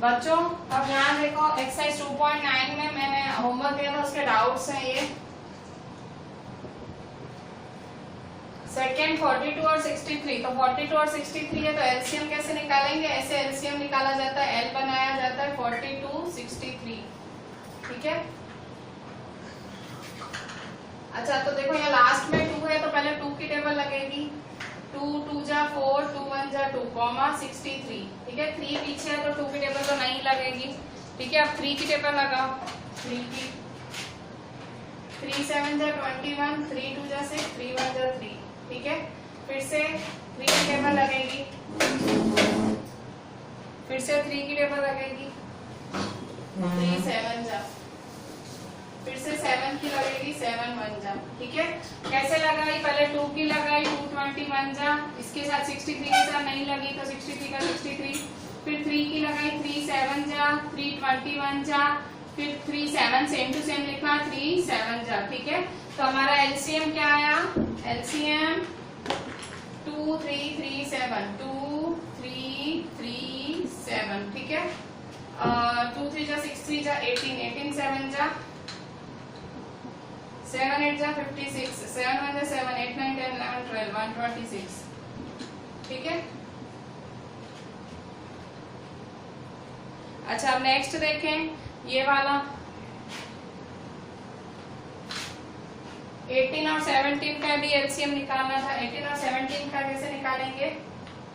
बच्चों अब ध्यान देखो, एक्सरसाइज 2.9 में मैंने होमवर्क दिया था, उसके डाउट्स हैं ये। सेकेंड 42 और 63, तो 42 और 63 है तो एलसीएम कैसे निकालेंगे? ऐसे एलसीएम निकाला जाता है, एल बनाया जाता है 42 63, ठीक है। अच्छा तो देखो यहाँ लास्ट में 2 है तो पहले 2 की टेबल लगेगी, 2 2 जा 4, 2 1 जा 2, कॉमा 63, ठीक है। 3 पीछे है तो 2 की टेबल तो नहीं लगेगी, ठीक है। अब 3 की टेबल लगाओ, 3 की, 3 7 जा 21, 3 2 जा 6, 3 1 जा 3, ठीक है। फिर से 3 की टेबल लगेगी, फिर से 3 की टेबल लगेगी, 3 7 जा, फिर से 7 की लगेगी, 7 1 जा, ठीक है। कैसे लगाई? पहले 2 की लगाई, 2 21 जा, इसके साथ 63 के साथ नहीं लगी तो 63 का 63, फिर 3 की लगाई, 3 7 जा, 3 21 जा, फिर 3 7 सेम टू सेम लिखा, 3 7 जा, ठीक है। तो हमारा एलसीएम क्या आया? एलसीएम 2 3 3 7, 2 3 3 7, ठीक है। 2 3 जा 6 3 जा 18, 18 7 जा, 7 8 जा 56, 7 1 जा 7, 8 9 10 11 12 126, ठीक है। अच्छा अब नेक्स्ट देखें ये वाला 18 और 17 का भी एलसीएम निकालना था। 18 और 17 का कैसे निकालेंगे?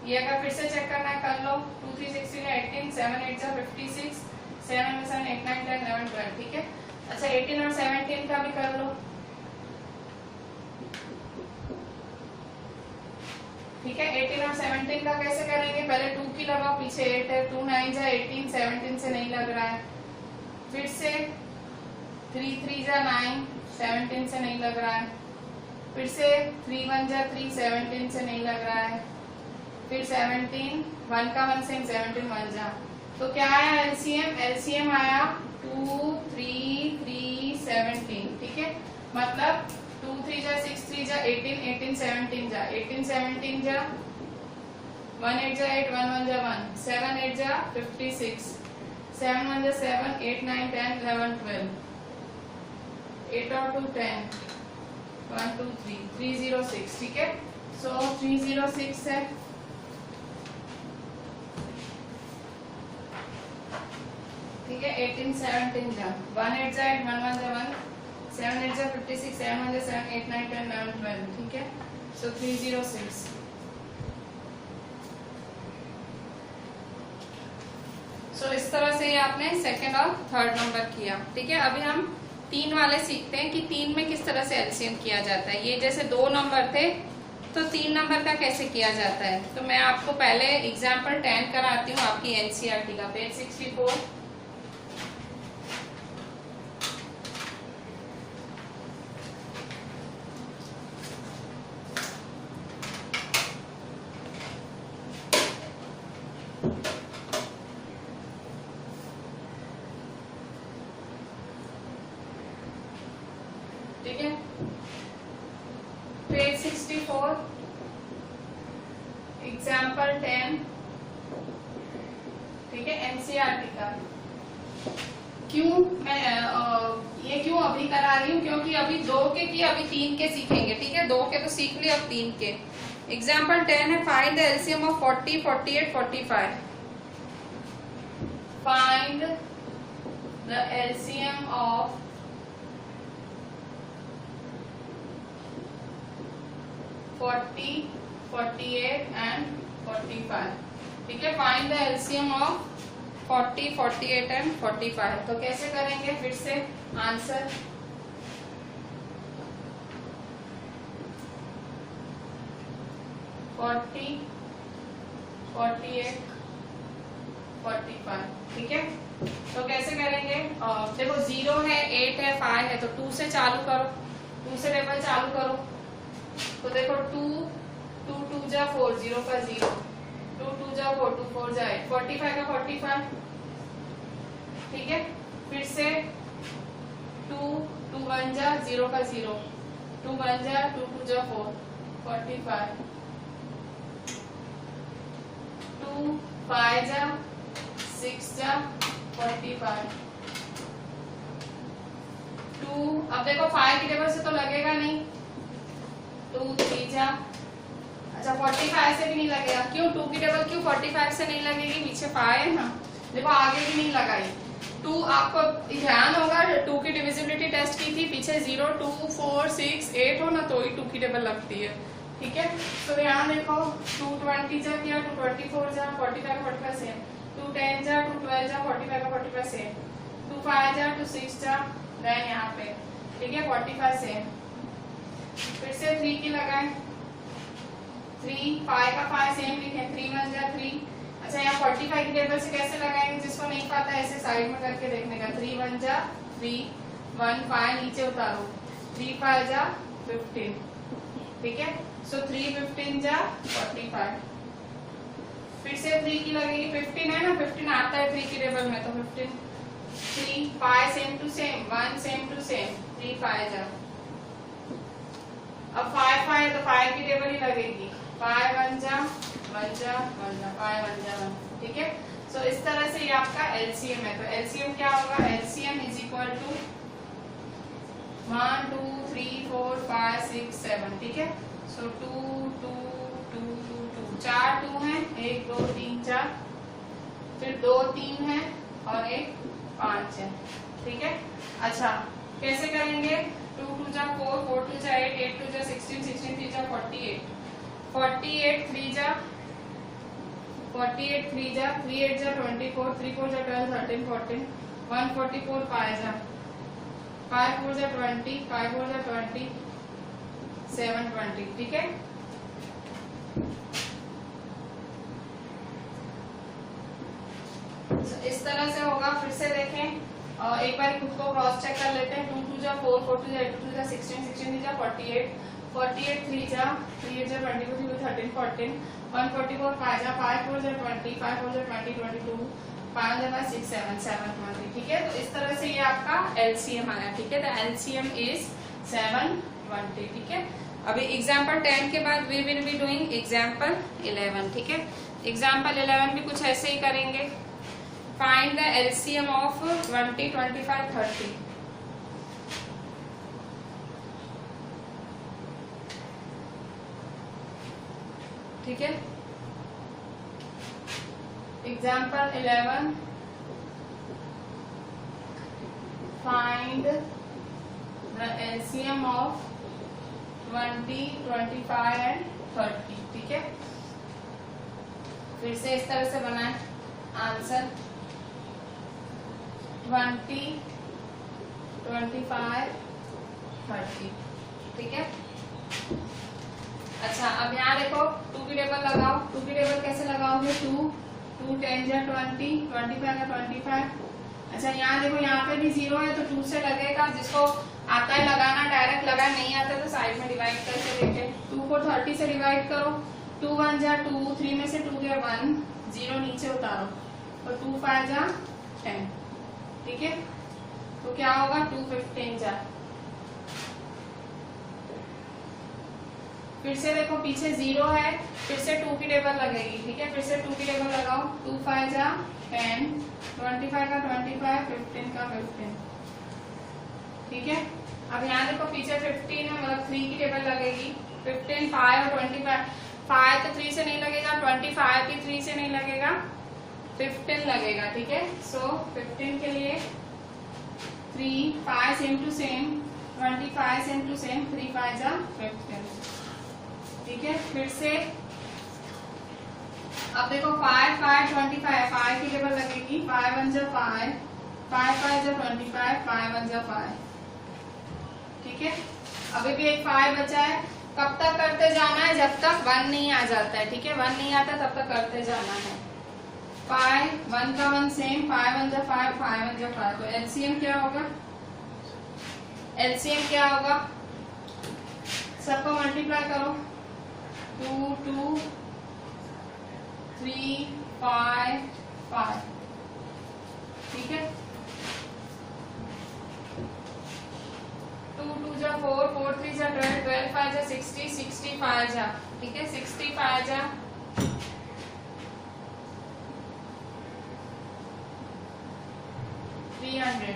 ये अगर फिर से चेक करना है कर लो, 2 3 6 3 18, 7 8 जा 56, 7 7 8 9 10 11 12, ठीक है। अच्छा 18 और 17 का भी कर लो, ठीक है। 18 और 17 का कैसे करेंगे? पहले 2 की लगाओ, पीछे 8 है, 2 9 जा 18, 17 से नहीं लग रहा है, फिर से 3 3 जा 9, 17 से नहीं लग रहा है, फिर से 3 1 जा 3, 17 से नहीं लग रहा है, फिर 17 1 का 1 सेम, 17 1 जा, तो क्या आया एलसीएम? एलसीएम आया 2 3 3 17, ठीक है। मतलब 2 3 जा 6 3 जा 18, 18 17 जा, 18 17 जा, 1 8 जा 8, 1 1 जा 1, 7 8 जा 56, 7 1 जा 7, 8 9 10 11 12, 8 और 2 10, 1 2 3 306, ठीक है। सो 306 है, ठीक है। 18 17 जा, 1 8 जा 8, 1 1 जा 1, 7 8 जा 56, 7 1 जा 7, 8 9 10 11 12, ठीक है। सो 306। सो इस तरह से ये आपने सेकंड और थर्ड नंबर किया, ठीक है। अभी हम 3 वाले सीखते हैं कि 3 में किस तरह से एलसीएम किया जाता है। ये जैसे 2 नंबर थे तो 3 नंबर का कैसे किया जाता है, तो मैं आपको पहले एग्जाम्पल 10 कराती हूँ आपकी एनसीईआरटी का, पेज 64। ठीक है, पेज 64 एग्जाम्पल 10, ठीक है, एनसीईआरटी का। क्यों मैं ये क्यों अभी करा रही हूँ? क्योंकि अभी 2 के किए, अभी 3 के सीखेंगे, ठीक है। 2 के तो सीख लिए, अब 3 के। एग्जाम्पल 10 है, find the LCM of 40 48 45। Find the LCM of 40 48 and 45, ठीक है। Find the LCM of 40 48 and 45। तो कैसे करेंगे? फिर से आंसर, फोर्टी 48 45, ठीक है। तो कैसे करेंगे? देखो 0 है 8 है 5 है, तो 2 से चालू करो, 2 से टेबल चालू करो। तो देखो 2 2 2 जा 4, 0 का 0, 2 2 जा 4, 2 4 जा 8, 45 का 45, ठीक है। फिर से 2 2 1 जा 0 का 0, 2 1 जा 2 2 जा 4, 45, 2 5 जा 6 जा 45, 2, अब देखो 5 की टेबल से तो लगेगा नहीं, 2 3 जा, अच्छा 45 से भी नहीं लगेगा, क्यों 2 की टेबल क्यों 45 से नहीं लगेगी, पीछे 5 है ना, देखो आगे भी नहीं लगाई। 2 आपको ध्यान होगा 2 की डिविजिबिलिटी टेस्ट की थी, पीछे 0 2 4 6 8 हो ना तो ही 2 की टेबल लगती है, ठीक है। तो यहाँ देखो 2 20 जा किया, 2 24 जा 45 45 सेम, 2 10 जा 2 12 जा 45 45 सेम, 2 5 जा 2 6 जा देन यहाँ पे, ठीक है 45 सेम। फिर से 3 की लगाए, 3 5 का 5 सेम लिखे, 3 1 जा 3, अच्छा यहाँ 45 की टेबल से कैसे लगाएंगे, जिसको नहीं पता ऐसे साइड में करके देखने का, 3 1 जा 3 1 5 नीचे उतारो, 3 5 जा 15, ठीक है। सो 3 15 जा 45, फिर से 3 की लगेगी, 15 है ना, 15 आता है 3 की टेबल में, तो 15 3 5 same to same, 1 same to same, 3 5 जा, अब 5 5 तो 5 की टेबल ही लगेगी, 5 1 जा 1 जा 1 जा 5 1 जा 1, ठीक है। सो इस तरह से ये आपका एलसीएम है, तो एलसीएम क्या होगा, एलसीएम इज इक्वल टू 1 2 3 4 5 6 7, ठीक है। सो 2 2 2 2 2 4 2 है, 1 2 3 4, फिर 2 3 है और 1 5 है, ठीक है। अच्छा कैसे करेंगे, 2 2 जा 4 4 2 जा 8 8 2 जा 16 16 3 जा 48 48 3 जा 48 3 जा 3 8 जा 24 3 4 जा 12 13 14 144 5 जा 5 4 जा 20 5 4 जा 20 7 20, ठीक है। इस तरह से होगा, फिर से देखें एक बार खुद को क्रॉस चेक कर लेते हैं, 2 2 जा 4 4 2 जा 8 2 जा 16 16 जा 48 48 3 जा 3 8 जा 22 2 13 14 144 5 जा 5 4 जा 20 5 4 जा 20 22 5 जा 6 7 7 20, ठीक है। तो इस तरह से ये आपका एलसीएम आया, ठीक है। तो एलसीएम इज 720, ठीक है। अभी एग्जाम्पल 10 के बाद we will be doing example 11, ठीक है। एग्जाम्पल 11 भी कुछ ऐसे ही करेंगे, फाइंड द एलसीएम ऑफ 20 25 30, ठीक है। Example 11, find the LCM of 20 25 and 30, ठीक है। फिर से इस तरह से बनाए आंसर 20 25 30, ठीक है। अच्छा अब यहाँ देखो 2 की टेबल लगाओ, 2 की टेबल कैसे लगाओगे, 2 2 10 जा 20 25 का 25, अच्छा यहाँ देखो यहाँ पे भी 0 है तो 2 से लगेगा, जिसको आता है लगाना डायरेक्ट लगा, नहीं आता तो साइड में डिवाइड करके देखे, 2 को 30 से डिवाइड करो, 2 1 जा 2 3 में से 2 गया 1 0 नीचे उतारो, और 2 5 जा 10, ठीक है। तो क्या होगा 2 15 जा, फिर से देखो पीछे 0 है, फिर से 2 की टेबल लगेगी, ठीक है। फिर से 2 की टेबल लगाओ, 2 5 जा 10 25 का 25 15 का 15, ठीक है। अब यहाँ देखो पीछे 15 है, मतलब 3 की टेबल लगेगी, 15 5 और 25, 5 तो 3 से नहीं लगेगा, 25 भी 3 से नहीं लगेगा, 15 लगेगा, ठीक है। सो 15 के लिए 3 5 same to same, 25 same to same, 3 5 जा 15, ठीक है। फिर से अब देखो 5 5 25, 5 की टेबल लगेगी, 5 1 जा 5 5 5 जा 25 5 1 जा 5, ठीक है। अभी भी एक 5 बचा है, कब तक करते जाना है, जब तक 1 नहीं आ जाता है, ठीक है। 1 नहीं आता तब तक करते जाना है। 5 1 का 1 सेम, 5 1 जा 5 5 1 जा 5, तो एलसीएम क्या होगा, एलसीएम क्या होगा, सबको मल्टीप्लाई करो, 2 2 3 5 5, ठीक है। 2 2 जा 4 4 3 जा 12 12 5 जा 60 65 जा, ठीक है। 65 जा 300,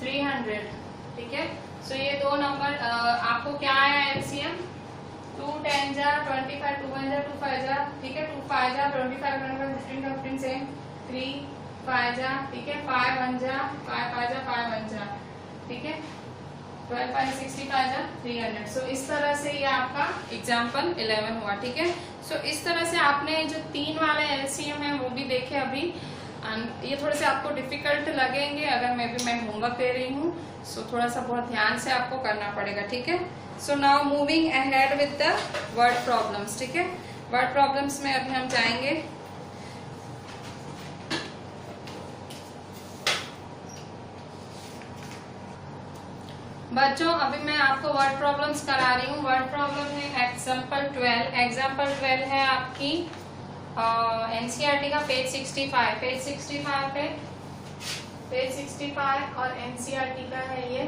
300, ठीक है। सो ये दो नंबर आपको क्या आया एलसीएम, 2 10 जा 25, 2 1 जा 2 5 जा, ठीक है, 2 5 जा 25 25 15 15 से 3 5 जा, ठीक है, 5 1 जा 5 5 जा 5 1 जा, ठीक है, 12 5 65 जा 300। सो इस तरह से ये आपका एग्जाम्पल 11 हुआ, ठीक है। सो इस तरह से आपने जो 3 वाले एलसीएम है वो भी देखे अभी। ये थोड़े से आपको डिफिकल्ट लगेंगे अगर मैं होमवर्क दे रही हूँ, सो थोड़ा सा बहुत ध्यान से आपको करना पड़ेगा, ठीक है। So now moving ahead with the word problems, ठीक है। वर्ड प्रॉब्लम्स में अभी हम जाएंगे। बच्चों अभी मैं आपको वर्ड प्रॉब्लम्स करा रही हूँ। वर्ड प्रॉब्लम है एग्जाम्पल 12। एग्जाम्पल 12 है आपकी एनसीईआरटी का पेज 65। पेज 65 पे पेज 65 और एनसीईआरटी का है ये,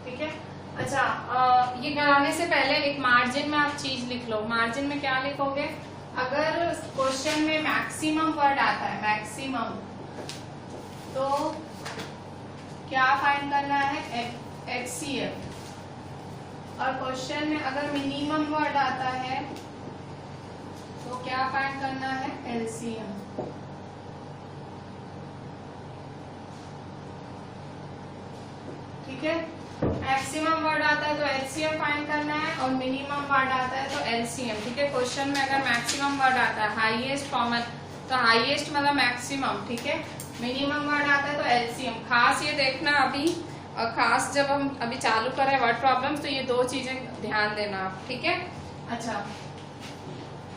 ठीक है। अच्छा ये कराने से पहले एक मार्जिन में आप चीज लिख लो। मार्जिन में क्या लिखोगे, अगर क्वेश्चन में मैक्सिमम वर्ड आता है मैक्सिमम, तो क्या फाइंड करना है, एचसीएफ। और क्वेश्चन में अगर मिनिमम वर्ड आता है तो क्या फाइंड करना है, एलसीएम, ठीक है। मैक्सिमम वर्ड आता है तो एलसीएम फाइंड करना है और मिनिमम वर्ड आता है तो एलसीएम, ठीक है। क्वेश्चन में अगर मैक्सिमम वर्ड आता है हाईएस्ट कॉमन, तो हाईएस्ट मतलब मैक्सिमम, ठीक है। मिनिमम वर्ड आता है तो एलसीएम। खास ये देखना अभी, खास जब हम अभी चालू करें वर्ड प्रॉब्लम्स तो ये दो चीजें ध्यान देना आप, ठीक है। अच्छा,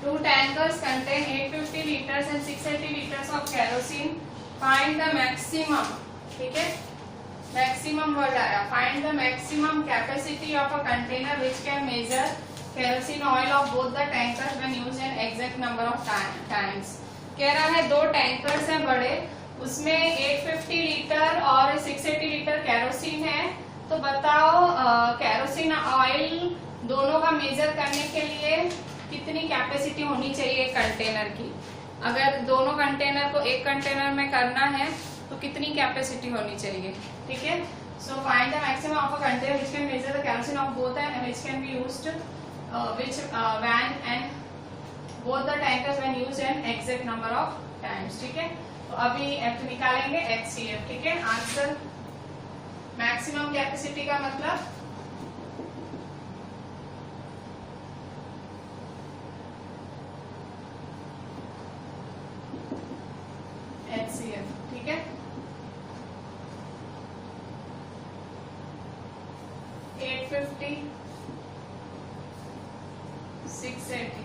2 tankers contain 850 liters and 680 liters of kerosene. Find the maximum, ठीक है। मैक्सिमम वर्ड आया, find the maximum capacity of a container which can major kerosene oil of both the tankers when used an exact number of times. कह रहा है 2 tankers हैं बड़े, उसमें 850 litre और 680 लीटर केरोसिन है, तो बताओ केरोसिन ऑयल दोनों का मेजर करने के लिए कितनी कैपेसिटी होनी चाहिए कंटेनर की। अगर दोनों कंटेनर को एक कंटेनर में करना है तो कितनी कैपेसिटी होनी चाहिए, ठीक है। So find the maximum of a container which can measure the kerosene of both and which can be used which when and both the tankers when used an exact number of times, ठीक है। तो अभी निकालेंगे HCF, ठीक है। Answer maximum capacity का मतलब HCF, ठीक है। 850 680।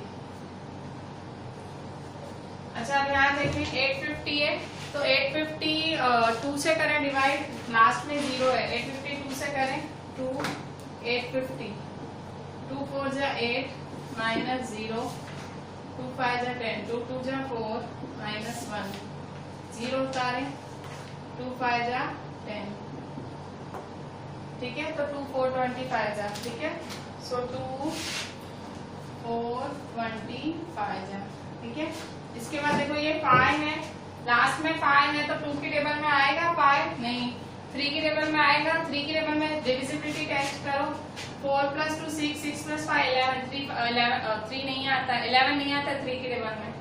अच्छा अब यहाँ देखें 850 है तो 850 2 से करें डिवाइड, लास्ट में 0 है, 850 2 से करें 2 850 2 4 जा 8 माइनस 0 2 5 जा 10 2 2 जा 4 माइनस 1 0 उतारें 2 5 जा 10, ठीक है। तो 2 4 25 जा, ठीक है। सो 2 4 25 जा, ठीक है। इसके बाद देखो ये 5 है, लास्ट में 5 है तो 2 की टेबल में आएगा 5 नहीं, 3 की टेबल में आएगा। 3 की टेबल में डिविजिबिलिटी टेस्ट करो, 4 + 2 6 6 + 5 11 3 नहीं आता, 11 नहीं आता 3 की टेबल में,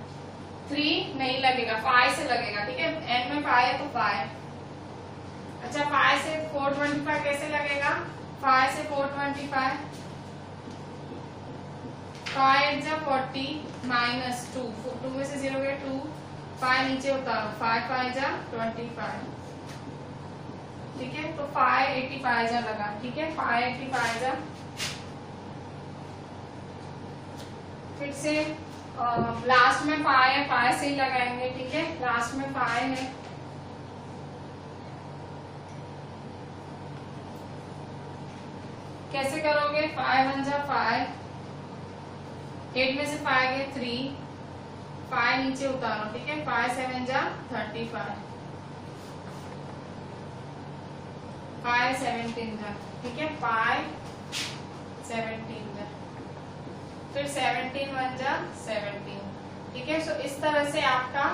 3 नहीं लगेगा, 5 से लगेगा, ठीक है। n में 5 है तो 5। अच्छा 5 से 425 कैसे लगेगा, 5 से 425 5 जा 40 माइनस 2 2 में से 0 गया 2 5 नीचे उतारो 5 5 जा 25, ठीक है। तो 585 जा लगा, ठीक है। 585 जा, फिर से लास्ट में 5 है, 5 से ही लगाएंगे, ठीक है। लास्ट में 5 है, कैसे करोगे, 5 1 जा 5 8 में से 5 गए 3 5 नीचे उतारो, ठीक है। 5 7 जा 35 5 17 जा, ठीक है। 5 17 जा, फिर 17 1 जा 17। ठीक है, सो इस तरह से आपका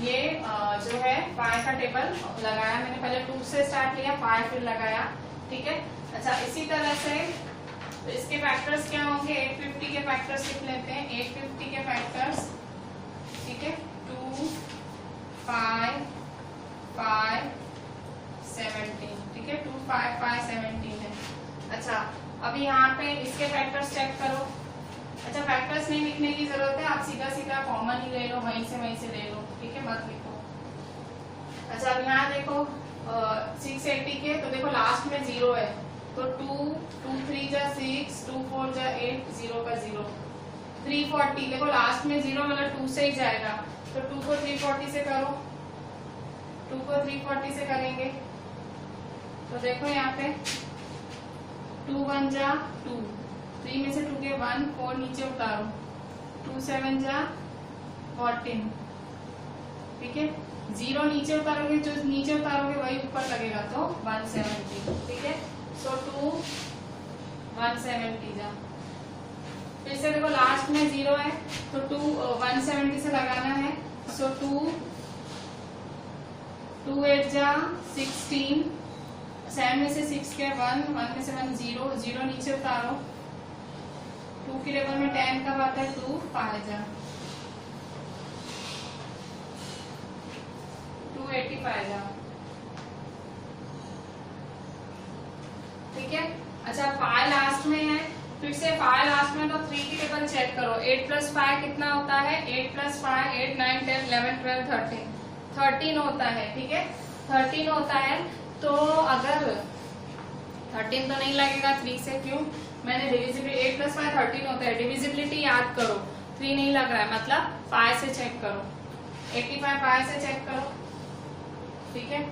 ये जो है पाई का टेबल लगाया मैंने। पहले 2 से स्टार्ट किया, पाई फिर लगाया। ठीक है, अच्छा इसी तरह से तो इसके फैक्टर्स क्या होंगे, 850 के फैक्टर्स लिख लेते हैं। 850 के फैक्टर्स, ठीक है, 2 5 5 17। ठीक है, 2 5 5 17 है। अच्छा अब यहाँ पे इसके फैक्टर्स चेक करो। अच्छा फैक्टर्स नहीं लिखने की जरूरत है, आप सीधा सीधा कॉमन ही ले लो, वहीं से ले लो। ठीक है, मत लिखो। अच्छा अब यहाँ देखो 680 के, तो देखो लास्ट में 0 है, तो 2 2 3 जा 6, 2 4 जा 8, 0 का 0। 340 देखो लास्ट में 0 मतलब 2 से ही जाएगा, तो 2 को 340 से करो, 2 को 340 से करेंगे तो देखो यहाँ पे 2 1 जा 2, 3 में से 2 के 1, 4 नीचे उतारो, 2 7 जा 14। ठीक है, 0 नीचे उतारोगे, जो नीचे उतारोगे वही ऊपर लगेगा, तो 170। ठीक है, सो 2 170 जा, फिर से देखो लास्ट में 0 है, तो 2 170 से लगाना है, सो 2 2 8 जा 16, 7 में से 6 के 1, 1 में से 1 0, 0 नीचे उतारो, 2 के टेबल में 10 कब आता है, 2 5 जा 285 जा। ठीक है, अच्छा पाई लास्ट में है, फिर से पाई लास्ट में, तो 3 की टेबल चेक करो। 8 + 5 कितना होता है, 8 + 5 8 9 10 11 12 13 13 होता है। ठीक है, 13 होता है, तो अगर 13 तो नहीं लगेगा 3 से, क्यों, मैंने डिविजिबिलिटी 8 + 5 13 होता है, डिविजिबिलिटी याद करो, 3 नहीं लग रहा है, मतलब पाई से चेक करो, 85 पाई से चेक करो। ठीक है,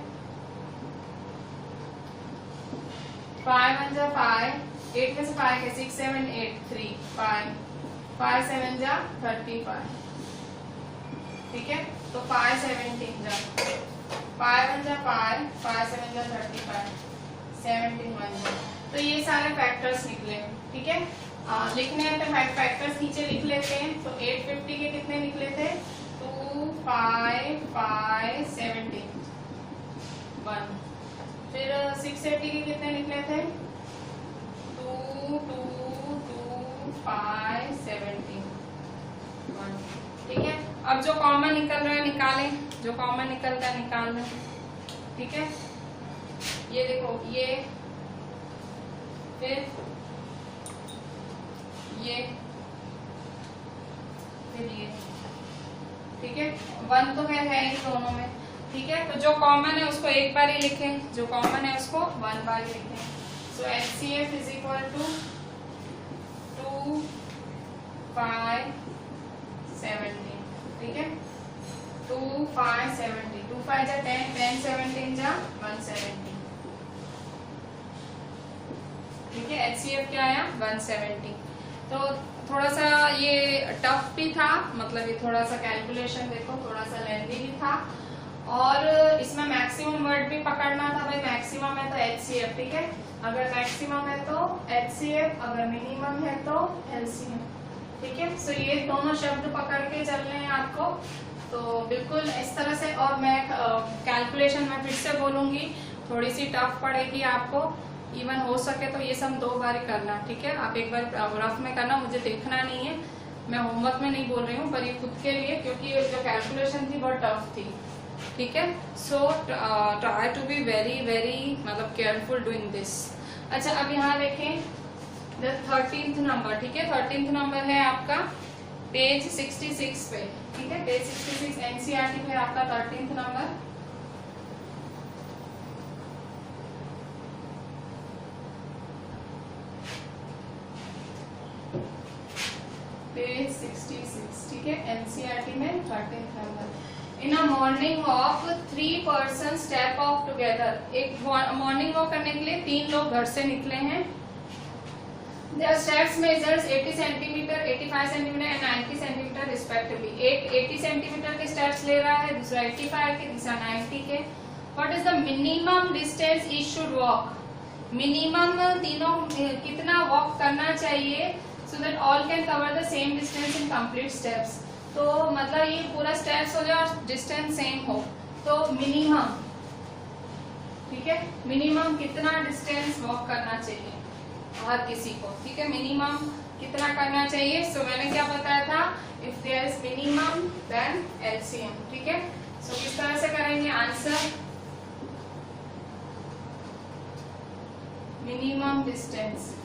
5 1 जा 5, 8 में से 5 के 6 7 8 3 5 5 7 जा 35। ठीक है, तो 5 17 जा, 5 1 जा 5 5 7 जा 35, 17 1 जा, तो ये सारे फैक्टर्स निकले। ठीक है, लिखने हैं तो फैक्टर्स नीचे लिख लेते हैं। तो 850 के कितने निकले थे, 2 5 5 17 1, फिर 680 के कितने निकले थे, 2 2 2 5 17 1। ठीक है, अब जो कॉमन निकल रहा है निकालें, जो कॉमन निकलता है निकाल लें। ठीक है, ये देखो ये, फिर ये, फिर ये। ठीक है, 1 तो है ही दोनों में। ठीक है, तो जो कॉमन है उसको एक बार ही लिखें, जो कॉमन है उसको 1 बार ही लिखें। सो HCF = 2 5 17। ठीक है, 2 5 17, 2 5 जा 10, 10 17 जा 170। ठीक है, HCF क्या आया, 170। तो थोड़ा सा ये टफ भी था, मतलब ये थोड़ा सा कैलकुलेशन देखो थोड़ा सा लेंथी भी था, और इसमें मैक्सिमम वर्ड भी पकड़ना था। भाई मैक्सिमम है तो HCF, ठीक है, अगर मैक्सिमम है तो HCF, अगर मिनिमम है तो LCM। ठीक है, सो ये दोनों शब्द पकड़ के चलने हैं आपको, तो बिल्कुल इस तरह से। और मैं कैलकुलेशन में फिर से बोलूंगी, थोड़ी सी टफ पड़ेगी आपको, इवन हो सके तो ये सब 2 बार करना। ठीक है, आप एक बार रफ में करना, मुझे देखना नहीं है, मैं होमवर्क में नहीं बोल रही हूँ, पर ये खुद के लिए, क्योंकि जो कैलकुलेशन थी बहुत टफ थी। ठीक है, so try to be very very मतलब केयरफुल डूइंग दिस। अच्छा अब यहाँ देखें 13th नंबर। ठीक है, 13th नंबर है आपका पेज 66 पे। ठीक है, पेज 66 NCERT पे आपका 13th नंबर। पेज 66, ठीक है, NCERT में 13th number. In a morning walk 3 person step of together. एक मॉर्निंग वॉक करने के लिए 3 लोग घर से निकले हैं। Their steps measures 80 centimetre, 85 centimetre and 90 centimetre respectively. एक 80 सेंटीमीटर के स्टेप्स ले रहा है, दूसरा 85 के, तीसरा 90 के। What is the minimum distance each should walk? Minimum तीनों कितना वॉक करना चाहिए so that all can cover the same distance in complete steps. तो मतलब ये पूरा स्टेप्स हो जाए और डिस्टेंस सेम हो, तो मिनिमम, ठीक है, मिनिमम कितना डिस्टेंस वॉक करना चाहिए हर किसी को, ठीक है, मिनिमम कितना करना चाहिए। सो मैंने क्या बताया था, if there is minimum then LCM, ठीक है। सो किस तरह से करेंगे आंसर, मिनिमम डिस्टेंस,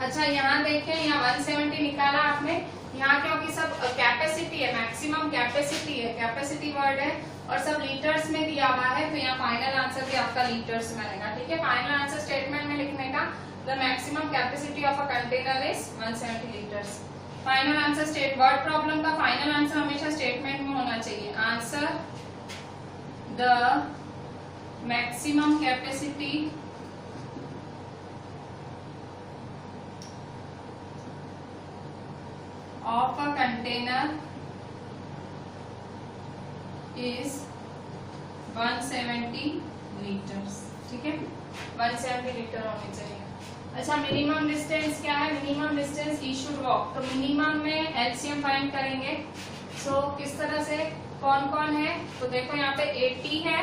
अच्छा यहाँ देखें, यहाँ 170 निकाला आपने, यहाँ क्योंकि सब कैपेसिटी है, मैक्सिमम कैपेसिटी है, कैपेसिटी वर्ड है और सब लीटर्स में दिया हुआ है, तो यहाँ फाइनल आंसर भी आपका लीटर्स में आएगा, ठीक है। फाइनल आंसर स्टेटमेंट में लिखने का, the maximum capacity of a container is 170 litres. Final answer state, word problem का फाइनल आंसर हमेशा स्टेटमेंट में होना चाहिए। Answer the maximum capacity of a container is 170 litres, ठीक है, 170 लीटर होनी चाहिए। अच्छा मिनिमम डिस्टेंस क्या है, minimum distance he should walk, तो मिनिमम में एलसीएम फाइंड करेंगे। सो किस तरह से, कौन कौन है, तो देखो यहाँ पे 80 है,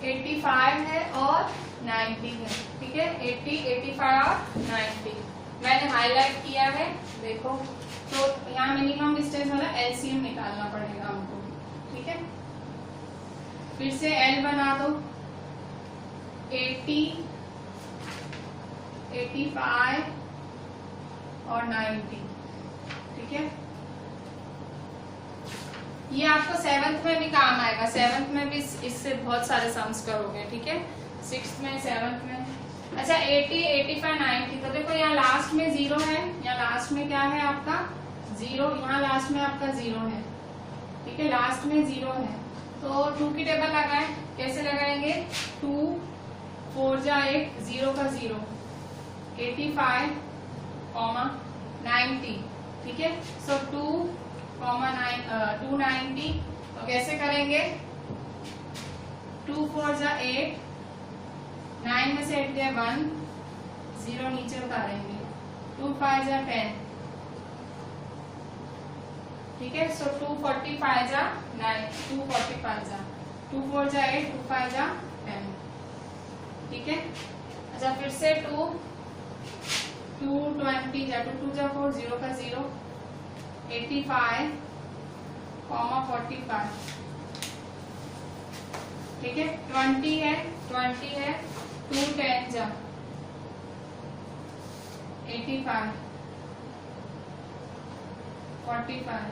85 है और 90 है, ठीक है, 80, 85 और 90 मैंने हाईलाइट किया है, देखो। तो यहाँ मिनिमम डिस्टेंस वाला एलसीएम निकालना पड़ेगा हमको, ठीक है। फिर से एल बना दो, 80, 85 और 90, ठीक है। ये आपको 7th में भी काम आएगा, 7th में भी इससे बहुत सारे सम्स करोगे, ठीक है, 6th में, 7th में। अच्छा 80, 85, 90, तो देखो यहाँ लास्ट में 0 है, यहाँ लास्ट में क्या है आपका 0, यहाँ लास्ट में आपका 0 है, ठीक है, लास्ट में 0 है। तो 2 की टेबल लगाएं, कैसे लगाएंगे, 2, 4 जा 8, 0 का 0, 85, 90, ठीक है। सो 290, तो कैसे करेंगे, 2 4 जा 8, 9 में से 8 गया 1, 0 नीचे उतारेंगे, 2 5 जा 10, ठीक है। सो 245 जा 9, 245 जा 2 4 जा 8, 2 5 जा 10, ठीक है। अच्छा फिर से 220 जा 2 2 जा 4, 0 का 0, 85, 45, ठीक है, 20 है, 2 10 जा 85, 45,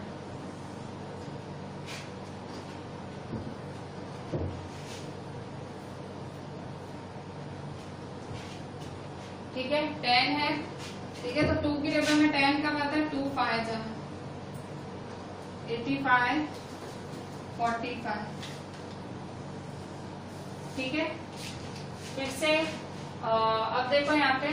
ठीक है, 10 है, ठीक है। तो 2 की टेबल में 10 का मतलब है 2 5 जा 85, 45, ठीक है। फिर से अब देखो यहाँ पे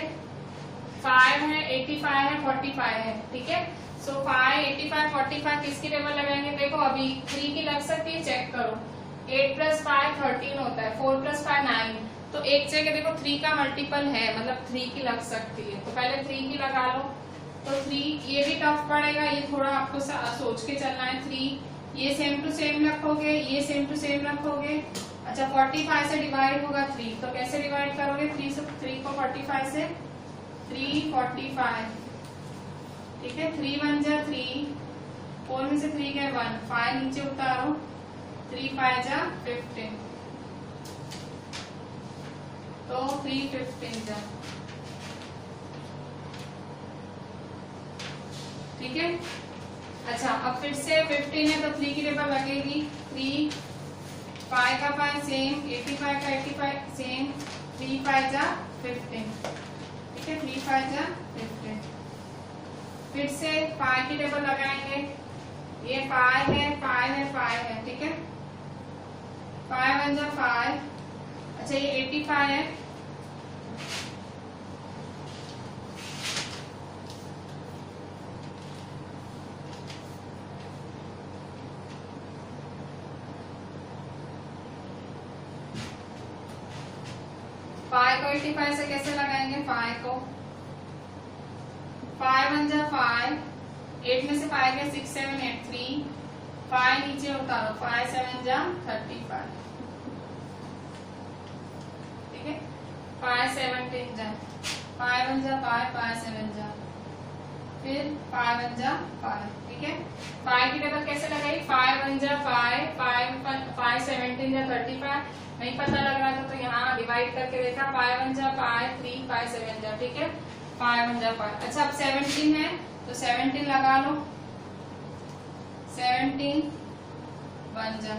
5 है, 85 है, 45 है, ठीक है। सो 5, 85, 45 किसकी टेबल लगाएंगे, देखो अभी 3 की लग सकती है, चेक करो, 8 + 5 13 होता है, 4 + 5 9, तो एक जगह देखो 3 का मल्टीपल है, मतलब 3 की लग सकती है, तो पहले 3 की लगा लो। तो 3, ये भी टफ पड़ेगा, ये थोड़ा आपको सोच के चलना है। 3 ये सेम टू सेम रखोगे, ये सेम टू सेम रखोगे। अच्छा 45 से डिवाइड होगा 3, तो कैसे डिवाइड करोगे, 3 को 45 से, 3 45, ठीक है, 3 1 जा 3, 4 में से 3 गए 1, 5 नीचे उतारो, 3 5 जा 15, तो 3 15 जा, ठीक है। अच्छा अब फिर से 15 है तो 3 की टेबल लगेगी, 3 5 का 5 सेम, 85 का 85 सेम, 3 5 जा 15, ठीक है, 3 5 जा 15। फिर से 5 की टेबल लगाएंगे, ये 5 है, 5 है, 5 है, ठीक है, 5 1 जा 5। अच्छा ये 85 है, 5 को 85 से कैसे लगाएंगे? 5 को 5 1 जा 5, 8 में से 5 गए 6 7 8 3, 5 नीचे उतारो, 5 7 जा 35, ठीक है। 5 17 जा 5 1 जा 5, 5 7 जा, फिर 5 1 जा 5, ठीक है। 5 की टेबल कैसे लगाई? 5 1 जा 5, 5 17 जा 35, नहीं पता लग रहा था तो यहाँ डिवाइड करके देखा, 5 1 जा 5, 3 5 7 जा, ठीक है। 5 1 जा 5। अच्छा अब 17 है तो 17 लगा लो, 17 1 जा,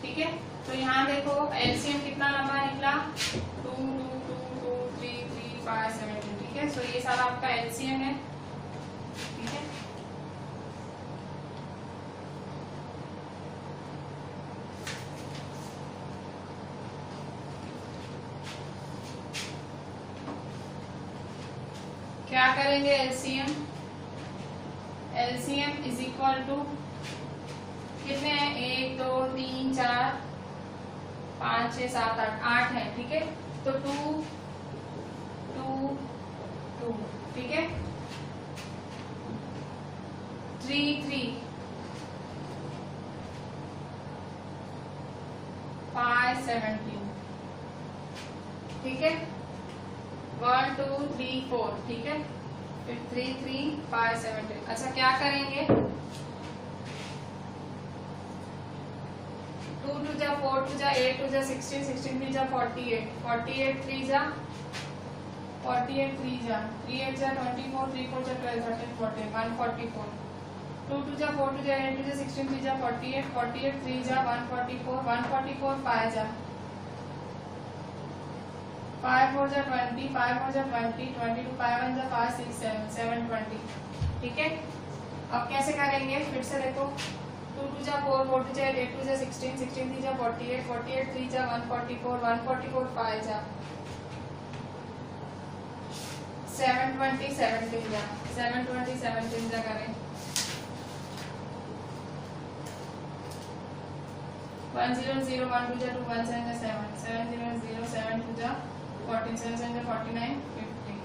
ठीक है। तो यहाँ देखो एलसीएम कितना लंबा निकला? 2 2 2 2 3 3 5 17, ठीक है। सो ये सारा आपका एलसीएम है, ठीक है। क्या करेंगे? LCM, LCM is equal to कितने हैं? 1 2 3 4 5 6 7 8, 8 है, ठीक है। तो 2 2 2, ठीक है। 3 3 5 17, ठीक है। 1 2 3 4, ठीक है। फिर 3 3 5 17। अच्छा क्या करेंगे? 2 2 जा 4 2 जा 8 2 जा 16 16 3 जा 48 48 3 जा 48 3 जा 3 8 जा 24 3 4 जा 12 13 14 144 2 2 जा 4 2 जा 8 2 जा 16 3 जा 48 48 3 जा 144 144 5 जा 5 4 जा 20 5 4 जा 20 22 5 1 जा 5 6 7 7 20, ठीक है। अब कैसे करेंगे? फिर से देखो 2 2 जा 4 4 2 जा 8 2 जा 16 16 3 जा 48 48 3 जा 144 144 5 जा 720 17 जा 720 17 जा करें 1 0 0 1 2 जा 2 1 7 जा 7 7 0 0 7 2 जा 14 7 7 जा 49 50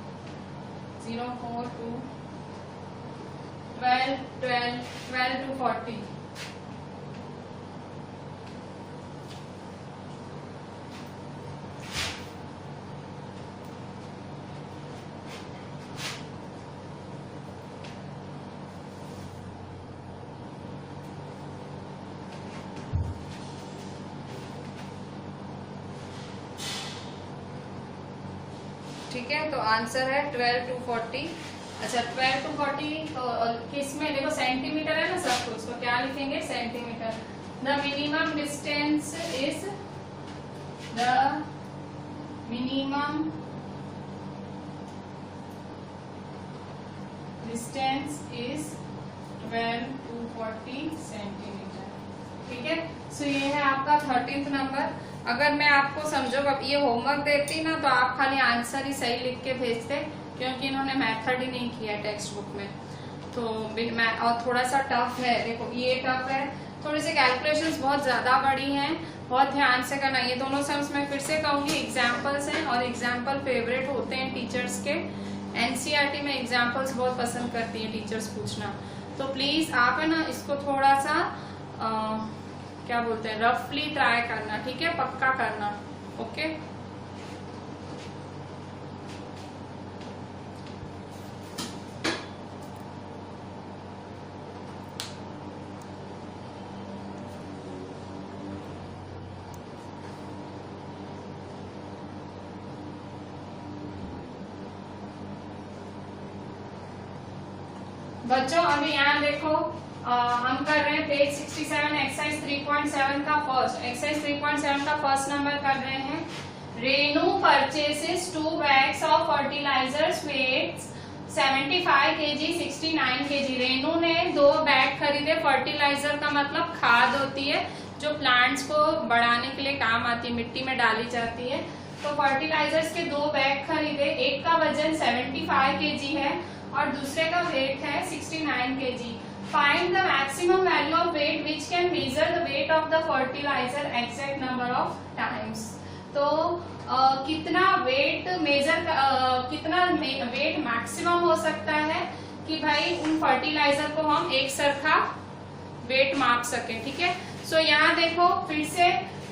0 4 2 12 12 12 to 40, ठीक है। तो आंसर है 12 to 40। अच्छा 12 to 40 तो किसमें देखो सेंटीमीटर है ना सब कुछ, तो क्या लिखेंगे? Centimetre. The minimum distance is distance is 12 to 40 centimetre, ठीक है। सो ये है आपका 13th नंबर। अगर मैं आपको समझो अब ये होमवर्क देती ना तो आप खाली आंसर ही सही लिख के भेजते, क्योंकि इन्होंने मेथड ही नहीं किया टेक्स्ट बुक में। तो मैं और थोड़ा सा टफ है, देखो ये टफ है, थोड़ी सी कैलकुलेशंस बहुत ज्यादा बड़ी हैं, बहुत ध्यान से करना। ये दोनों सम्स मैं फिर से कहूंगी एग्जाम्पल्स हैं और एग्जाम्पल फेवरेट होते हैं टीचर्स के। एनसीईआरटी में एग्जाम्पल्स बहुत पसंद करती है टीचर्स पूछना। तो प्लीज आप है ना इसको थोड़ा सा क्या बोलते हैं रफली ट्राई करना, ठीक है, पक्का करना, ओके। बच्चों अभी यहाँ देखो हम कर रहे हैं पेज 67 एक्सरसाइज 3.7 का फर्स्ट, एक्सरसाइज 3.7 का फर्स्ट नंबर कर रहे हैं। Renu purchases 2 bags of fertilizers weights 75 kg 69 kg। Renu ने 2 बैग खरीदे। फर्टिलाइजर का मतलब खाद होती है जो प्लांट्स को बढ़ाने के लिए काम आती है, मिट्टी में डाली जाती है। तो फर्टिलाइजर्स के 2 बैग खरीदे, एक का वजन 75 kg है और दूसरे का वेट है 69 kg। Find the maximum value of weight which can measure the weight of the fertiliser exact number of times. तो कितना वेट मेजर कितना वेट मैक्सिमम हो सकता है कि भाई उन फर्टिलाइजर को हम एक सरखा वेट माप सके, ठीक है। सो यहाँ देखो फिर से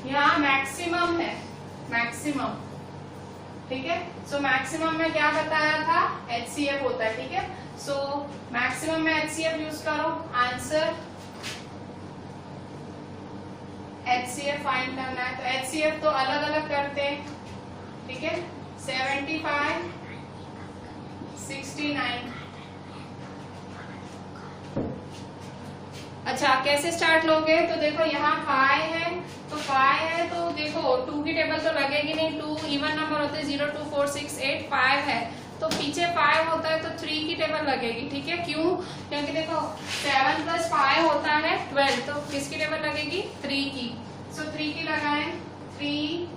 यहाँ मैक्सिमम है, मैक्सिमम, ठीक है। सो मैक्सिमम में क्या बताया था, HCF होता है, ठीक है। सो मैक्सिमम में HCF यूज करो, आंसर HCF फाइंड करना है। तो HCF तो अलग अलग करते हैं, ठीक है। 75, 69। अच्छा कैसे स्टार्ट लोगे, तो देखो यहाँ 5 है, तो 5 है तो देखो 2 की टेबल तो लगेगी नहीं, 2 इवन नंबर होते हैं, 0 2 4 6 8, 5 है तो पीछे 5 होता है तो 3 की टेबल लगेगी, ठीक है। क्यों, क्योंकि देखो 7 + 5 होता है 12, तो किसकी टेबल लगेगी, 3 की। सो 3 की लगाएं, 3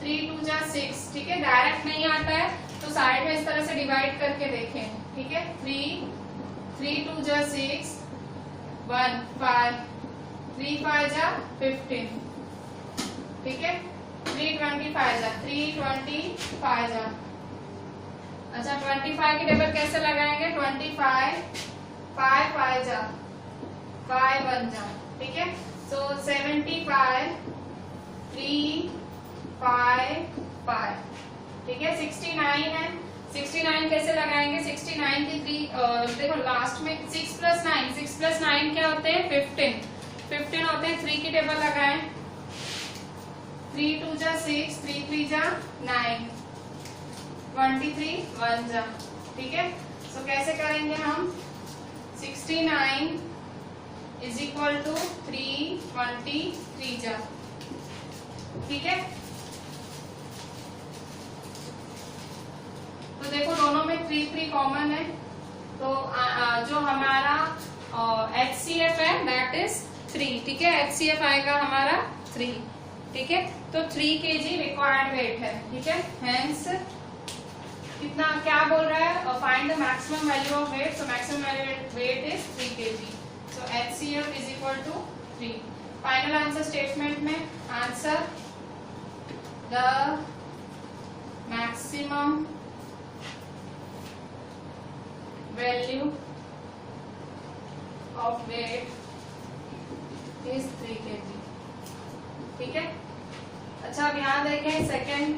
3 2 जा 6, ठीक है। डायरेक्ट नहीं आता है तो साइड में इस तरह से डिवाइड करके देखें, ठीक है। 3 2 जा 6, 1 5, 3 5 जा 15, ठीक है। 325 जा 325 जा। अच्छा 25 की टेबल कैसे लगाएंगे, 25 5 5 जा 5 1 जा, ठीक है। सो 75 3 5 5, ठीक है। 69 है, 69 कैसे लगाएंगे, 69 की 3 देखो लास्ट में 6 + 9 क्या होते हैं, 15 होते हैं। 3 की टेबल लगाएं, 3 2 जा 6, 3 3 जा 9, 23 1 जा, ठीक है। सो कैसे करेंगे हम, 69 = 323 जा, ठीक है। तो देखो दोनों में 3 3 कॉमन है, तो जो हमारा HCF है दैट इज 3, ठीक है। HCF आएगा हमारा 3, ठीक है। तो 3 kg रिक्वायर्ड वेट है, ठीक है। हेंस कितना क्या बोल रहा है, find the maximum value of weight, so maximum weight is 3 kg, so HCF = 3। Final answer statement में answer the maximum value of weight is 3 kg, ठीक है। अच्छा अब यहाँ देखें second,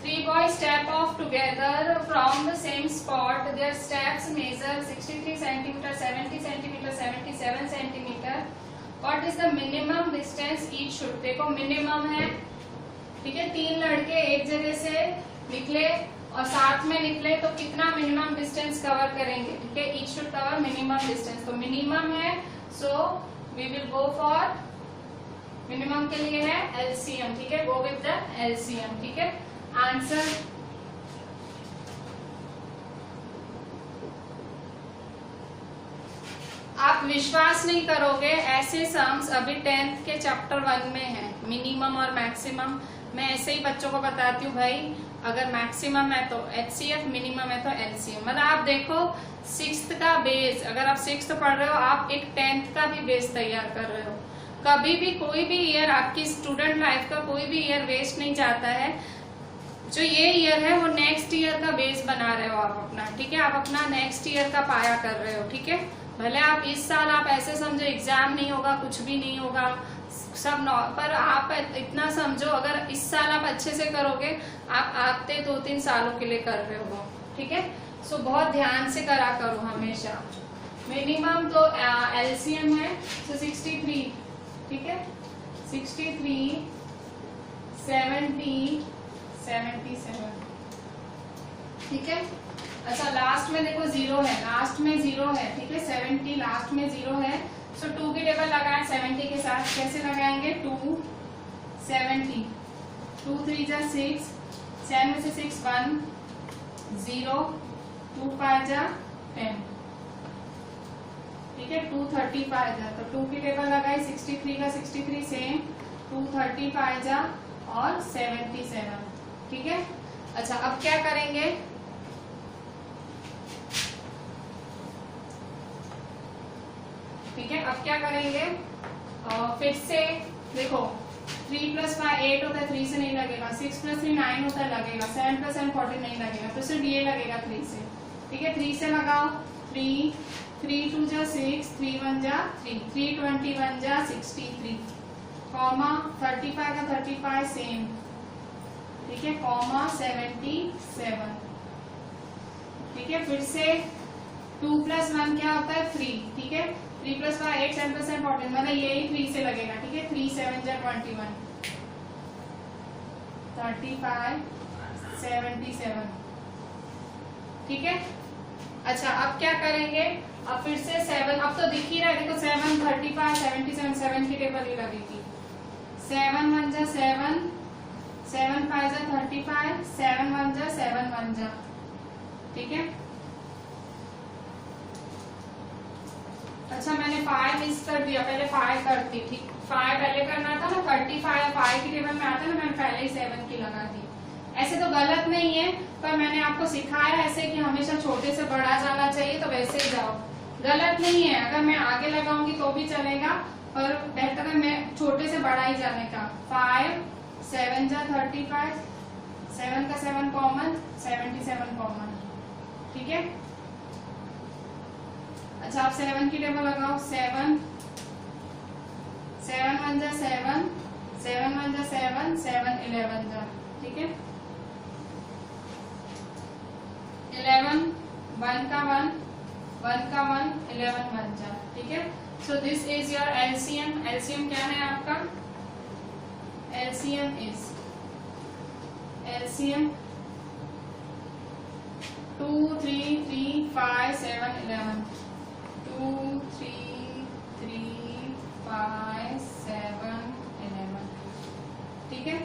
3 boys step off together from the same spot. Their steps measure 63 cm, 70 cm, 77 cm. What is the minimum distance each should? देखो minimum है, ठीक है। 3 लड़के एक जगह से निकले और साथ में निकले तो कितना मिनिमम डिस्टेंस कवर करेंगे, ठीक है। Each should cover minimum distance, तो मिनिमम है, so we will go for minimum के लिए है LCM, ठीक है। गो विद द LCM, ठीक है। आंसर आप विश्वास नहीं करोगे, ऐसे सम्स अभी 10th के चैप्टर 1 में है, मिनिमम और मैक्सिमम। मैं ऐसे ही बच्चों को बताती हूँ भाई, अगर मैक्सिमम है तो HCF, मिनिमम है तो LCM। मतलब आप देखो 6th का बेस, अगर आप 6th पढ़ रहे हो आप एक 10th का भी बेस तैयार कर रहे हो। कभी भी कोई भी ईयर आपकी स्टूडेंट लाइफ का कोई भी ईयर वेस्ट नहीं जाता है। जो ये ईयर है वो नेक्स्ट ईयर का बेस बना रहे हो आप अपना, ठीक है। आप अपना नेक्स्ट ईयर का पाया कर रहे हो, ठीक है। भले आप इस साल आप ऐसे समझो एग्जाम नहीं होगा, कुछ भी नहीं होगा, सब पर आप इतना समझो अगर इस साल आप अच्छे से करोगे, आप आते 2-3 सालों के लिए कर रहे हो, ठीक है। सो बहुत ध्यान से करा करो हमेशा। मिनिमम तो LCM है, सो 63, ठीक है। 63 70 77, ठीक है। अच्छा लास्ट में देखो 0 है, लास्ट में 0 है, ठीक है। 70 लास्ट में 0 है, सो 2 की टेबल लगाएं 70 के साथ। कैसे लगाएंगे, 2 70, 2 3 जा 6, 7 में से 6 1 0, 2 5 जा 10, ठीक है। 235 जा, तो 2 की टेबल लगाई, 63 का 63 सेम, 235 जा और 77, ठीक है। अच्छा अब क्या करेंगे, ठीक है। अब क्या करेंगे, फिर से देखो 3 प्लस 5 8 होता है, 3 से नहीं लगेगा। 6 प्लस 3 9 होता है, लगेगा। 7 प्लस 7 14 नहीं लगेगा, तो सिर्फ ये लगेगा 3 से। ठीक है, 3 से लगाओ। 3 3 2 जा 6, 3 1 जा 3, 3 21 जा 63, कॉमा 35 का 35 सेम। ठीक है, कॉमा 77। ठीक है, फिर से 2 प्लस 1 क्या होता है 3। ठीक है, 3 प्लस 5 8, 7 प्लस 7 14, मतलब यही 3 से लगेगा। ठीक है, 3 7 जा 21, 35 77। ठीक है, अच्छा अब क्या करेंगे, अब फिर से 7, अब तो दिख ही रहा है, देखो 7 35 77, 7 की टेबल ही लगेगी। 7 1 जा 7, 7 5 जा 35, 7 1 जा 7 1 जा। ठीक है, अच्छा मैंने 5 मिस कर दिया, पहले 5 करती। ठीक, 5 पहले करना था ना, 35 5 की टेबल में आता है ना, मैंने पहले ही 7 की लगा दी। ऐसे तो गलत नहीं है, पर मैंने आपको सिखाया ऐसे कि हमेशा छोटे से बड़ा जाना चाहिए, तो वैसे ही जाओ। गलत नहीं है, अगर मैं आगे लगाऊंगी तो भी चलेगा, पर बेहतर है मैं छोटे से बड़ा ही जाने का। 5 7 जा 35, 7 का 7 कॉमन, 77 कॉमन। ठीक है, अच्छा आप 7 की टेबल लगाओ। 7 7 1 जा 7, 7 1 जा 7, 7 11 जा। ठीक है, 11 1 का 1, 1 का 1, 11 1 जा। ठीक है, so this is your LCM. LCM क्या है आपका, एलसीएम इज एलसीएम 2 3 3 5 7 11, 2 3 3 5 7 11। ठीक है,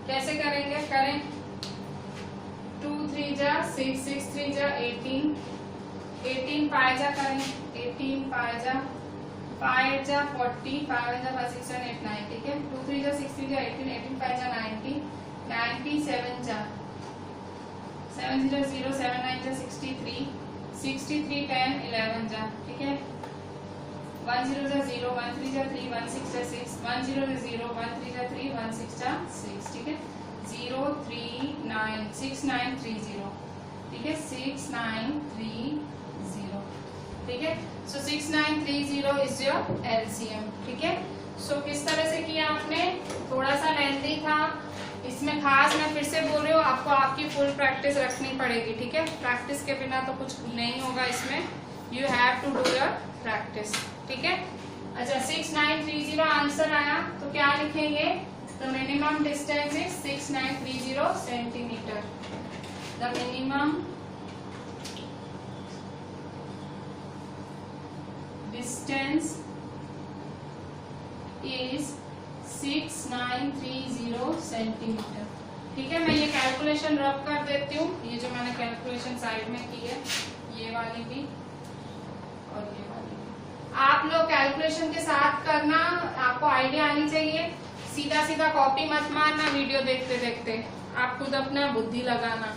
कैसे करेंगे, करें 2 3 जा 6, 6 3 जा 18, 18 5 जा करें, 18 5 जा 5 जा 40, 5 जा 5 6 7 8 9। ठीक है, 2 3 जा 6 3 जा 18, 18 5 जा 90, 97 जा 7 0 0, 7 9 जा 63, 63 10 11 जा। ठीक है, 1 0 जा 0, 1 3 जा 3, 1 6 जा 6, 1 0 जा 0, 1 3 जा 3, 1 6 जा 6। ठीक है, 0 3 9 6 9 3 0। ठीक है, 6 9 3 0। ठीक है, सो 6 9 3 0 इज योर एलसीएम। ठीक है, सो किस तरह से किया आपने, थोड़ा सा लेंथी था, इसमें खास मैं फिर से बोल रही हूँ, आपको आपकी फुल प्रैक्टिस रखनी पड़ेगी। ठीक है, प्रैक्टिस के बिना तो कुछ नहीं होगा इसमें, you have to do your practice. ठीक है, अच्छा 6 9 3 0 आंसर आया, तो क्या लिखेंगे, the minimum distance is 6 9 3 0 centimetre. The minimum distance is 6 9 3 0 centimetre. ठीक है, मैं ये कैलकुलेशन रब कर देती हूँ, ये जो मैंने कैलकुलेशन साइड में की है, ये वाली भी और ये वाली भी। आप लोग कैलकुलेशन के साथ करना, आपको आइडिया आनी चाहिए, सीधा सीधा कॉपी मत मारना वीडियो देखते देखते, आप खुद अपना बुद्धि लगाना।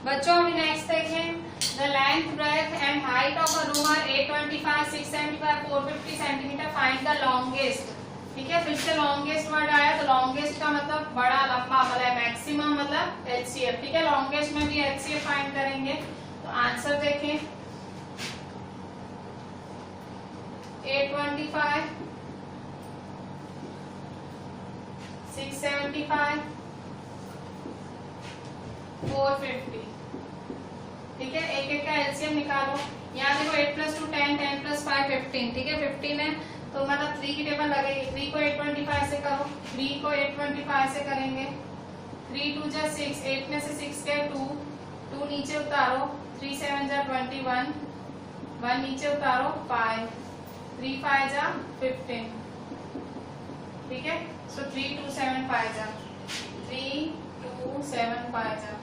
बच्चों अभी नेक्स्ट देखें, the length breadth and height of a room are 825 675 450 centimetre, find the longest. ठीक है, फिर से लॉन्गेस्ट वर्ड आया, तो लॉन्गेस्ट का मतलब बड़ा लंबा, मतलब मैक्सिमम मतलब एचसीएफ। ठीक है, लॉन्गेस्ट में भी एचसीएफ फाइंड करेंगे, तो आंसर देखें 825 675 450। ठीक है, एक एक का एलसीएम निकालो। यहाँ देखो 8 + 2 10, 10 + 5 15। ठीक है, 15 है तो मतलब 3 की टेबल लगेगी। 3 को 825 से करो, 3 को 825 से करेंगे, 3 2 जा 6, 8 में से 6 गए 2, 2 नीचे उतारो, 3 7 जा 21, 1 नीचे उतारो 5, 3 5 जा 15। ठीक है, सो 3 2 7 5 जा 3 2 7 5 जा।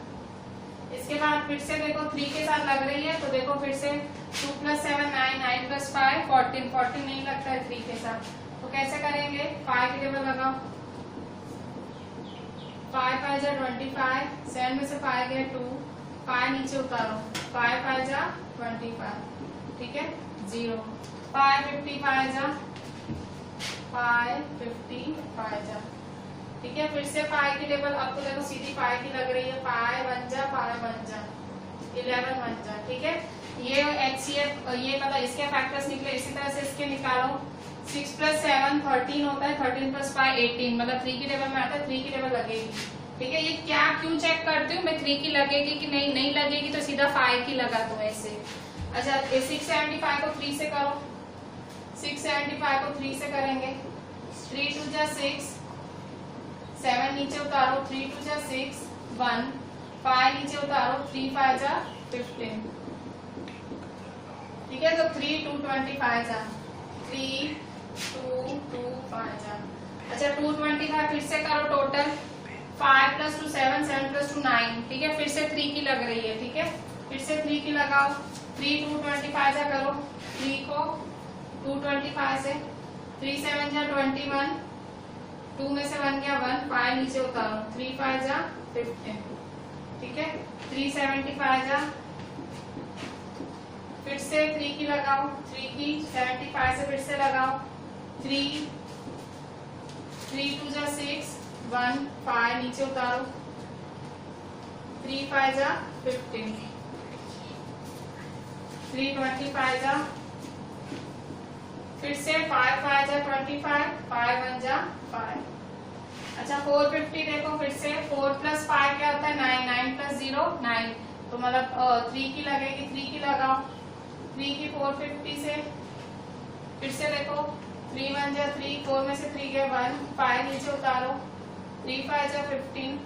इसके बाद फिर से देखो 3 के साथ लग रही है, तो देखो फिर से 2 + 7 9, 9 + 5 14, 14 नहीं लगता है 3 के साथ, तो कैसे करेंगे, 5 की टेबल लगाओ, 5 5 जा 25, 7 में से 5 गए 2, 5 नीचे उतारो, 5 5 जा 25, ठीक है 0, 5 55 जा 5 55 जा, ठीक है। फिर से पाई की टेबल आपको देखो सीधी पाई की लग रही है, पाई 1 जा 11 1 जा, ठीक है। ये HCF ये मतलब इसके फैक्टर्स निकले, इसी तरह से इसके निकालो। 6 + 7 13 होता है, 13 + 5 18, मतलब 3 की टेबल में आता है, 3 की टेबल लगेगी, ठीक है। ये क्या क्यों चेक करती हूँ मैं, 3 की लगेगी कि नहीं लगेगी तो सीधा 5 की लगा दो ऐसे। अच्छा 675 को 3 से करो, 675 को 3 से करेंगे, 3 2 जा 6, 7 नीचे उतारो, 3 2 जा 6 1, 5 नीचे उतारो, 3 5 जा 15, ठीक है। तो 3 2 25 जा, 3 2 2 5 जा। अच्छा 225 फिर से करो टोटल, 5 + 2 7, 7 + 2 9, ठीक है। फिर से 3 की लग रही है, ठीक है, फिर से 3 की लगाओ, 3 2 25 जा करो, 3 को 225 से, 3 7 जा 21, 2 में से 1 गया 1, 5 नीचे उतारो, 3 5 जा 15, ठीक है। 375 जा, फिर से 3 की लगाओ, 3 की 75 से फिर से लगाओ, 3 2 जा 6 1, 5 नीचे उतारो, 3 5 जा 15, 325 जा, फिर से 5 5 जा 25, 5 1 जा 5। अच्छा 450 देखो, फिर से 4 + 5 क्या होता है 9, 9 + 0 9, तो मतलब 3 की लगेगी, 3 की लगाओ, 3 की 450 से, फिर से देखो 3 1 जा 3, 4 में से 3 गया 1, 5 नीचे उतारो, 3 5 जा 15,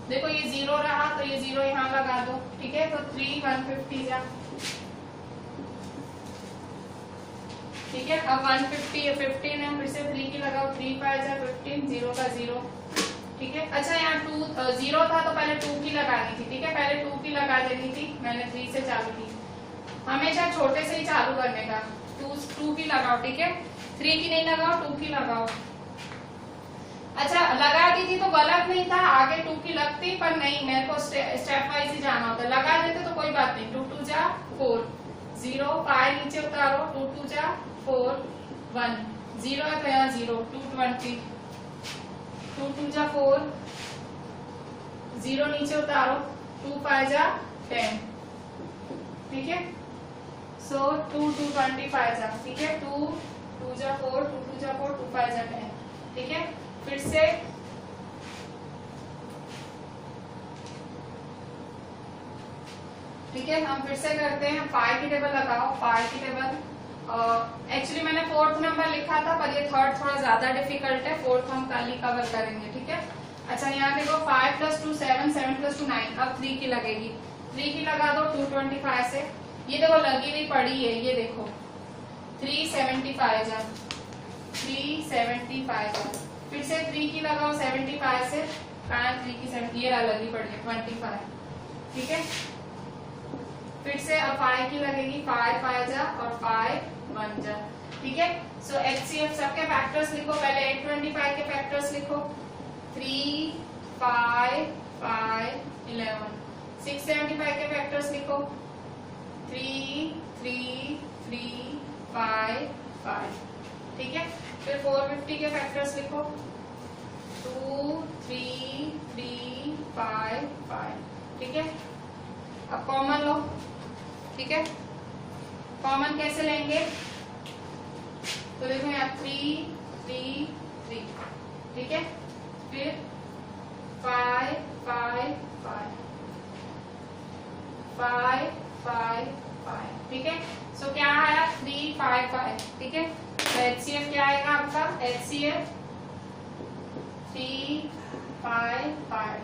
देखो ये 0 रहा तो ये 0 यहाँ लगा दो, ठीक है। तो 3 150 जा, ठीक है। अब 150 15 है, फिर से 3 की लगाओ, 3 5 जा 15, 0 का 0, ठीक है। अच्छा यहाँ 2 0 था तो पहले 2 की लगानी थी, ठीक है, पहले 2 की लगा देनी थी, मैंने 3 से चालू की, हमेशा छोटे से ही चालू करने का। 2 की लगाओ, ठीक है, 3 की नहीं लगाओ, 2 की लगाओ। अच्छा लगा दी थी तो गलत नहीं था, आगे 2 की लगती, पर नहीं मेरे को स्टेप वाइज ही जाना होता है, लगा देते तो कोई बात नहीं। 2 2 जा 4, 0 5 नीचे उतारो, 2 2 जा 4 1, 0 है तो यहाँ 0, 220, 2 2 जा 4, 0 नीचे उतारो, 2 5 जा 10, ठीक है। सो 2 2 25 जा, ठीक है, 2 2 जा 4, 2 2 जा 4, 2 5 जा 10, ठीक है। फिर से ठीक है, हम फिर से करते हैं, पाई की टेबल लगाओ, पाई की टेबल एक्चुअली मैंने 4th नंबर लिखा था पर ये 3rd थोड़ा ज्यादा डिफिकल्ट है, 4th हम कल ही कवर करेंगे, ठीक है। अच्छा यहाँ देखो 5 + 2 7, 7 + 2 9, अब 3 की लगेगी, 3 की लगा दो 225 से, ये देखो लगी हुई पड़ी है, ये देखो 375 जा, 375 जा, फिर से 3 की लगाओ 75 से, 3 की 70, ये लगी पड़ी है 25, ठीक है। फिर से अब 5 की लगेगी, 5 5 जा और 5 1 जा, ठीक है। सो HCF सबके फैक्टर्स लिखो, पहले 825 के फैक्टर्स लिखो, 3 5 5 11, 675 के फैक्टर्स लिखो, 3 3 3 5 5, ठीक है। फिर 450 के फैक्टर्स लिखो, 2 3 3 5 5, ठीक है। अब कॉमन लो, ठीक है, कॉमन कैसे लेंगे, तो देखो यहाँ 3 3 3, ठीक है। फिर 5 5 5 5 5 5, ठीक है। सो क्या आया 3 5 5, ठीक है। तो HCF क्या आएगा आपका, HCF 3 5 5,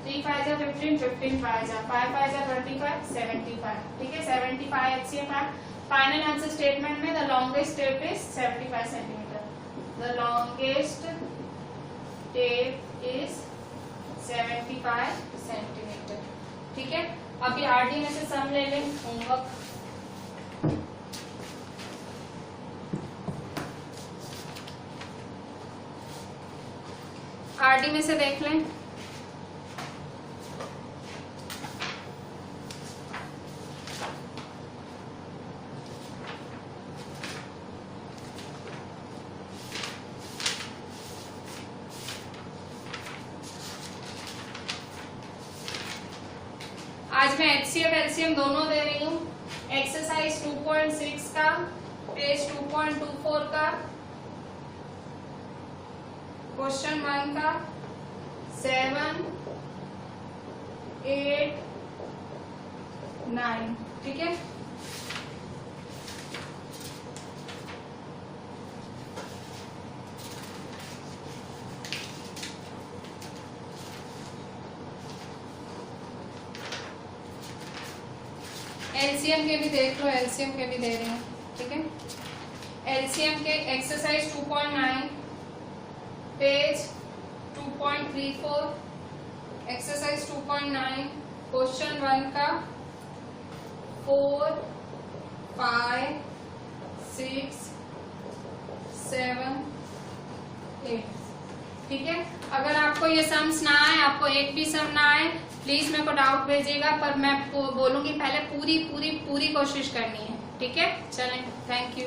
3 5 जा 15, 15 5 जा 5 5 जा 25, 75, ठीक है, 75 HCF है। फाइनल आंसर स्टेटमेंट में the longest tape is 75 centimetre, the longest tape is 75 centimetre, ठीक है। अभी आरडी में से सम ले लें, होमवर्क आरडी में से देख लें, आज मैं HCF LCM दोनों दे रही हूँ। एक्सरसाइज 2.6 का, पेज 2.24 का, क्वेश्चन 1 का, 7, 8, 9, ठीक है। एलसीएम के भी देख लो, एलसीएम के भी दे रही हूँ, ठीक है। एलसीएम के एक्सरसाइज 2.9, पेज 2.34, एक्सरसाइज 2.9, क्वेश्चन 1 का, 4, 5, 6, 7, 8, ठीक है। अगर आपको ये सम्स ना आए, आपको एक भी सम ना आए, प्लीज मेरे को डाउट भेजिएगा, पर मैं बोलूंगी पहले पूरी कोशिश करनी है, ठीक है। चलें, थैंक यू।